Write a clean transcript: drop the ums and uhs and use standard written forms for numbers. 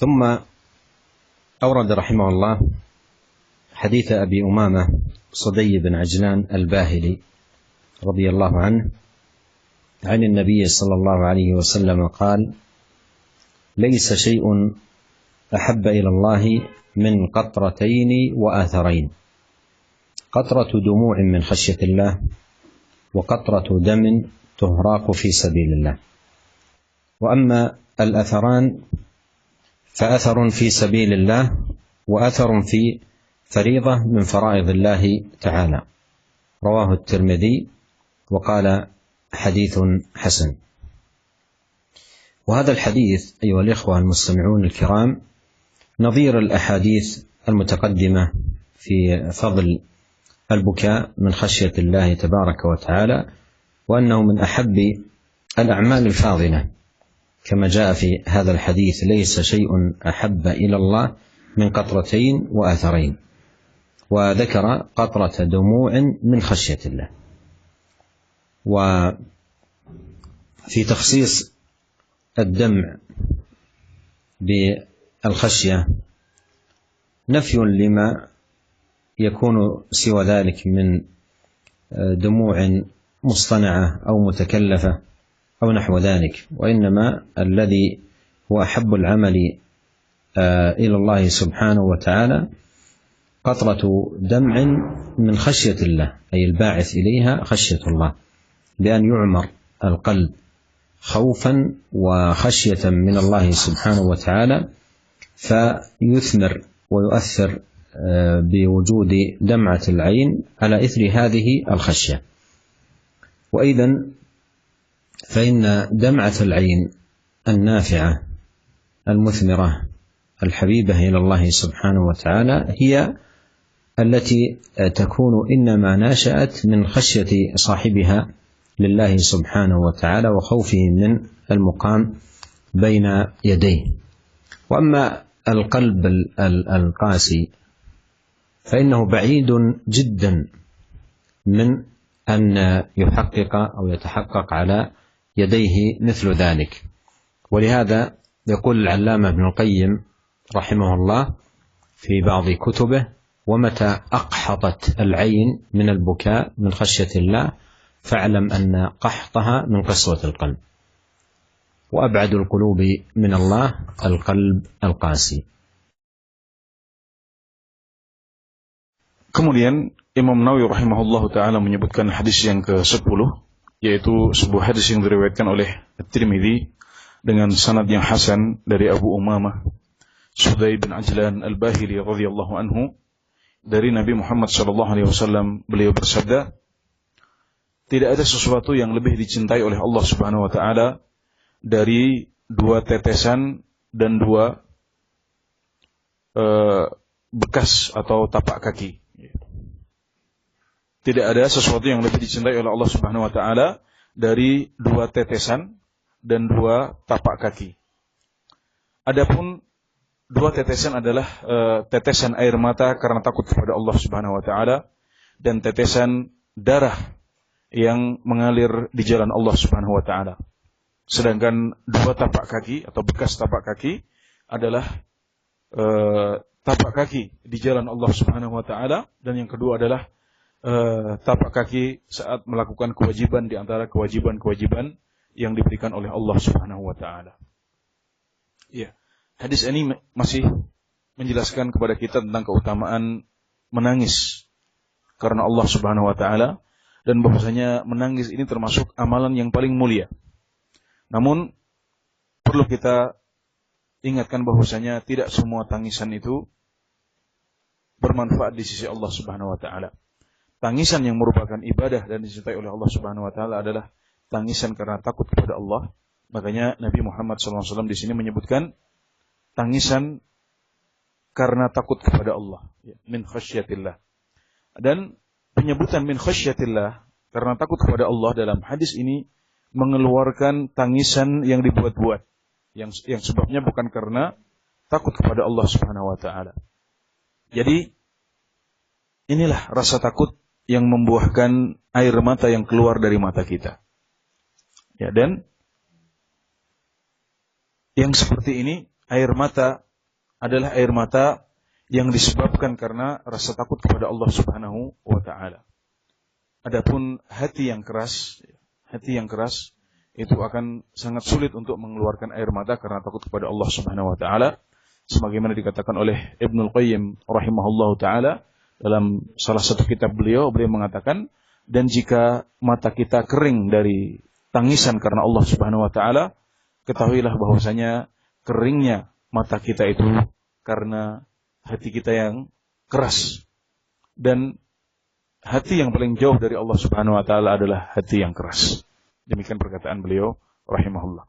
ثم أورد رحمه الله حديث أبي أمامة صدي بن عجلان الباهلي رضي الله عنه عن النبي صلى الله عليه وسلم قال: ليس شيء أحب إلى الله من قطرتين وآثرين، قطرة دموع من خشية الله، وقطرة دم تهراق في سبيل الله. وأما الأثران فأثر في سبيل الله وأثر في فريضة من فرائض الله تعالى. رواه الترمذي وقال حديث حسن. وهذا الحديث أيها الإخوة المستمعون الكرام نظير الأحاديث المتقدمة في فضل البكاء من خشية الله تبارك وتعالى، وأنه من أحب الأعمال الفاضلة، كما جاء في هذا الحديث: ليس شيء أحب إلى الله من قطرتين وآثرين، وذكر قطرة دموع من خشية الله. وفي تخصيص الدمع بالخشية نفي لما يكون سوى ذلك من دموع مصطنعة أو متكلفة أو نحو ذلك، وإنما الذي هو أحب العمل إلى الله سبحانه وتعالى قطرة دمع من خشية الله، أي الباعث إليها خشية الله، بأن يعمر القلب خوفا وخشية من الله سبحانه وتعالى، فيثمر ويؤثر بوجود دمعة العين على إثر هذه الخشية. وإذن فإن دمعة العين النافعة المثمرة الحبيبة إلى الله سبحانه وتعالى هي التي تكون إنما ناشأت من خشية صاحبها لله سبحانه وتعالى وخوفه من المقام بين يديه. وأما القلب القاسي فإنه بعيد جدا من أن يحقق أو يتحقق على يديه مثل ذلك. ولهذا يقول العلامة ابن القيم رحمه الله في بعض كتبه: ومتى أقحطت العين من البكاء من خشية الله فاعلم أن قحطها من قسوة القلب، وأبعد القلوب من الله القلب القاسي. Kemudian Imam Nawawi rahimahullahu ta'ala menyebutkan hadis yang ke-10, yaitu sebuah hadis yang diriwayatkan oleh At-Tirmidzi dengan sanad yang hasan dari Abu Umamah Sudai bin Ajlan al-Bahili radhiyallahu anhu dari Nabi Muhammad sallallahu alaihi wasallam. Beliau bersabda, tidak ada sesuatu yang lebih dicintai oleh Allah Subhanahu wa taala dari dua tetesan dan dua bekas atau tapak kaki. Tidak ada sesuatu yang lebih dicintai oleh Allah Subhanahu wa taala dari dua tetesan dan dua tapak kaki. Adapun dua tetesan adalah tetesan air mata karena takut kepada Allah Subhanahu wa taala, dan tetesan darah yang mengalir di jalan Allah Subhanahu wa taala. Sedangkan dua tapak kaki atau bekas tapak kaki adalah tapak kaki di jalan Allah Subhanahu wa taala, dan yang kedua adalah tapak kaki saat melakukan kewajiban di antara kewajiban-kewajiban yang diberikan oleh Allah Subhanahu wa taala. Ya, hadis ini masih menjelaskan kepada kita tentang keutamaan menangis karena Allah Subhanahu wa taala, dan bahwasanya menangis ini termasuk amalan yang paling mulia. Namun perlu kita ingatkan bahwasanya tidak semua tangisan itu bermanfaat di sisi Allah Subhanahu wa taala. Tangisan yang merupakan ibadah dan dicintai oleh Allah Subhanahu wa taala adalah tangisan karena takut kepada Allah. Makanya Nabi Muhammad SAW di sini menyebutkan tangisan karena takut kepada Allah, min khasyatillah. Dan penyebutan min khasyatillah karena takut kepada Allah dalam hadis ini mengeluarkan tangisan yang dibuat-buat, yang sebabnya bukan karena takut kepada Allah Subhanahu wa taala. Jadi inilah rasa takut yang membuahkan air mata yang keluar dari mata kita. Ya, dan yang seperti ini, air mata adalah air mata yang disebabkan karena rasa takut kepada Allah Subhanahu wa taala. Adapun hati yang keras itu akan sangat sulit untuk mengeluarkan air mata karena takut kepada Allah Subhanahu wa taala, sebagaimana dikatakan oleh Ibnul Qayyim rahimahullahu taala dalam salah satu kitab beliau mengatakan, dan jika mata kita kering dari tangisan karena Allah Subhanahu wa taala, ketahuilah bahwasanya keringnya mata kita itu karena hati kita yang keras. Dan hati yang paling jauh dari Allah Subhanahu wa taala adalah hati yang keras. Demikian perkataan beliau rahimahullah.